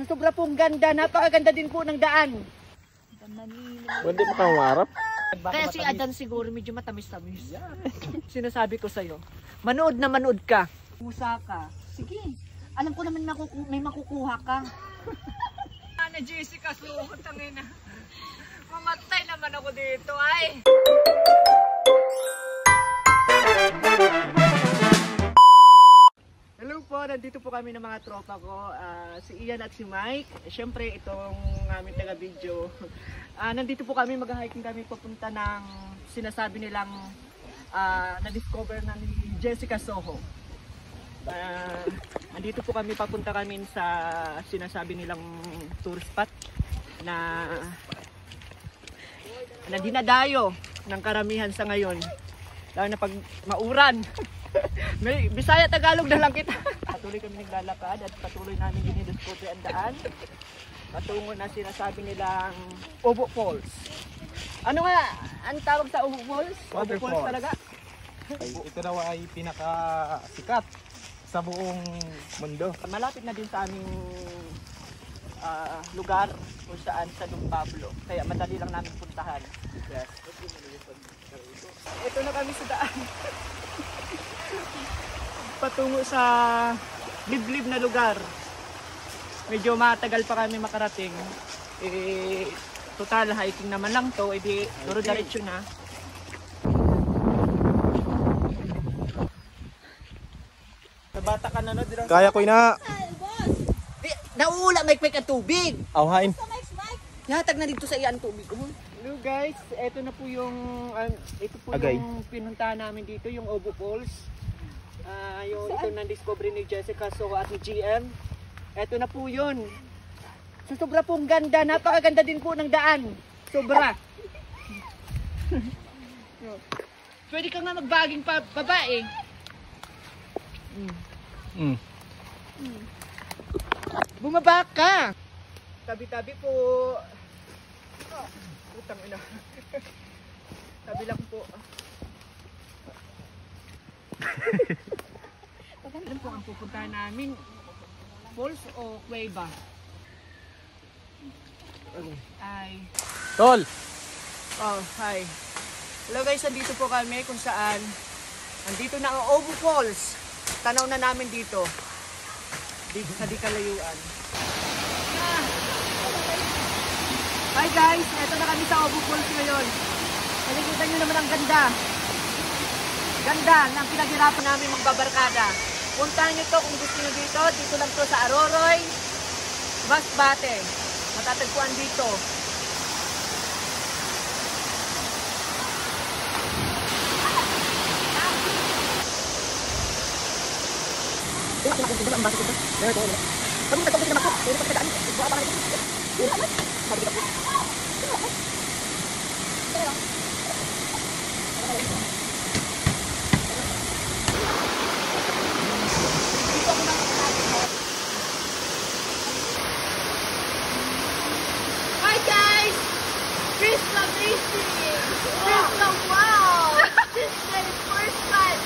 sobra pong ganda, napakaganda din po ng daan. Pwede pa kang umarap? Kaya si Adan siguro medyo matamis-tamis. Sinasabi ko sa'yo. Manood na manood ka. Musa ka. Sige. Alam ko naman may makukuha ka. Ana Jessica, tangina. Mamatay naman ako dito ay. Hello po, nandito po kami ng mga tropa ko, si Ian at si Mike. Siyempre itong aming taga-video. Nandito po kami, mag-hiking kami papunta ng sinasabi nilang na-discover na ni Jessica Soho. Nandito po kami, papunta kami sa sinasabi nilang tour spot na dinadayo ng karamihan sa ngayon. Lalo na pag mauran. May Bisaya Tagalog na lang kita. Patuloy kami naglalakad at patuloy namin dinidiscover ang daan patungo na sinasabi nilang Obo Falls. Ano nga ang tawag sa Obo Falls? Obo Falls talaga. Ito daw ay pinakasikat sa buong mundo. Malapit na din sa aming lugar kung saan sa Don Pablo. Kaya madali lang namin puntahan. Yes. Ito na kami sa daan. Patungo sa liblib na lugar. Medyo matagal pa kami makarating. Total hiking naman lang to, duro-diretso na. Nabata ka na no? Kaya ko na. Nauula, may ang tubig. Awhain. Yatag na dito sa iyan tubig. Hello guys, ito na po yung yung pinuntahan namin dito, yung Obo Falls. Ito na-discover ni Jessica Soho at ni GM. Ito na po yun. Sa sobra pong ganda, napakaganda din po ng daan. Sobra. Pwede ka nga magbaging babae. Bumaba ka. Tabi-tabi po. Utang ina. Tabi lang po. Ano po ang pupuntahan namin? Falls o Cueva? Ay. Tol! Oh, hi. Hello guys, nandito po kami kung saan nandito na ang Obo Falls. Tanaw na namin dito. Dito sa di kalayuan. Hi guys, eto na kami sa Obo Falls ngayon. Nakikita nyo naman ang ganda. Ganda ng pinaghirapan namin magbabarkada. Puntahan nyo to kung gusto nyo dito. Dito lang to sa Aroroy, Masbate. Matatagpuan dito. Hi guys! Krishna Racing! Krishna, wow! This is my first time!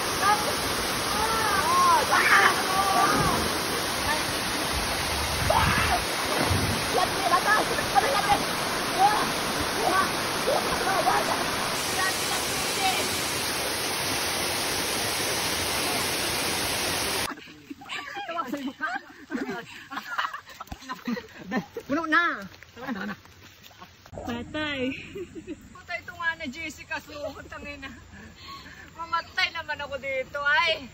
Puno na! Patay! Patay ito nga na Jessica, tangina. Mamatay naman ako dito ay!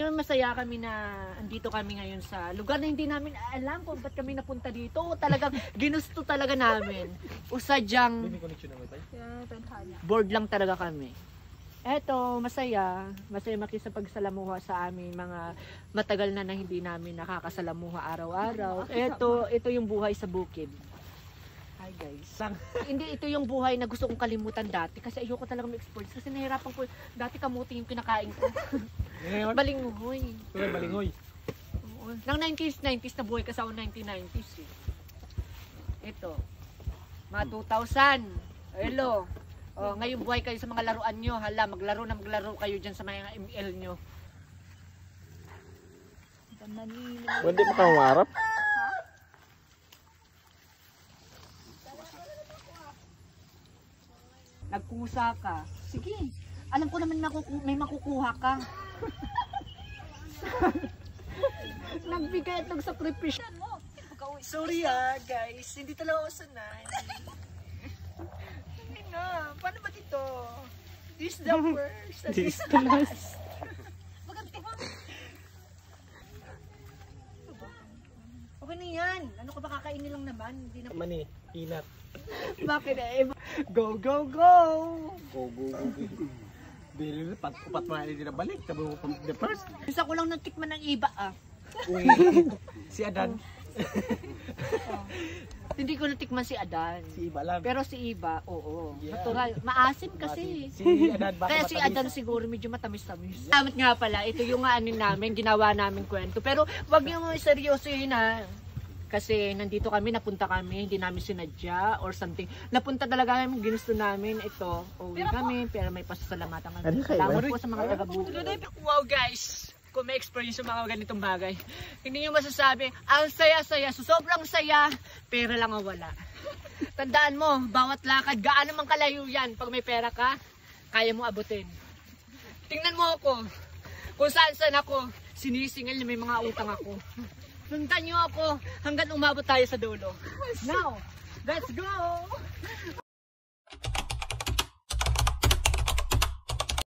Masaya kami na andito kami ngayon sa lugar na hindi namin alam kung ba't kami napunta dito. Talagang ginusto talaga namin. Usadyang board lang talaga kami. Eto, masaya. Masaya makisapagsalamuha sa amin mga matagal na hindi namin nakakasalamuha araw-araw. Ito yung buhay sa bukid. Hi guys. Hindi, ito yung buhay na gusto kong kalimutan dati kasi ayoko talaga mag-export kasi nahirapan ko. Dati kamuti yung kinakain ko. Balingoy. Balingoy. Nang 90s na buhay kasi ako 1990s eh. Ito. Mga 2000. Hello. Oh, ngayon buhay kayo sa mga laruan nyo. Hala, maglaro kayo dyan sa mga ML nyo. Hindi mo ka umarap. Nagkusa ka. Sige. Alam ko naman may makukuha ka. Nagbigay itong sakripisyo mo. Sorry guys. Hindi talaga ako sanay. Hindi na. Paano ba dito? This is the first. This is the last. Okay na yan. Ano ka ba kakainin lang naman? Hindi na... Mani, peanut. Bakit eh? Go, go, go! Go. Dili na, upat mo na na balik. Sabi mo pang the first. Gusto ko lang natikman ng iba Uy, si Adan. Hindi ko natikman si Adan. Si Iba lang. Pero si Iba, oo. Yeah. Natural. Maasim kasi. Si Adan baka Kaya si Adan siguro medyo matamis-tamis. Salamat nga pala. Ito yung anin namin, ginawa namin kwento. Pero wag niyo mo seryosohin kasi nandito kami, napunta kami, hindi namin sinadya or something. Napunta talaga kami, ginusto namin ito. Uwi kami, pero may pasasalamatan kami. Salamat po sa mga taga-buko. Wow guys! Kung may experience sa mga ganitong bagay, hindi nyo masasabi, ang saya-saya, sobrang saya, pera lang ang wala. Tandaan mo, bawat lakad, gaano man kalayo yan, pag may pera ka, kaya mo abutin. Tingnan mo ako, kung saan ako, sinisingil na may mga utang ako. Sundan nyo ako hanggang umabot tayo sa dulo. Now, let's go!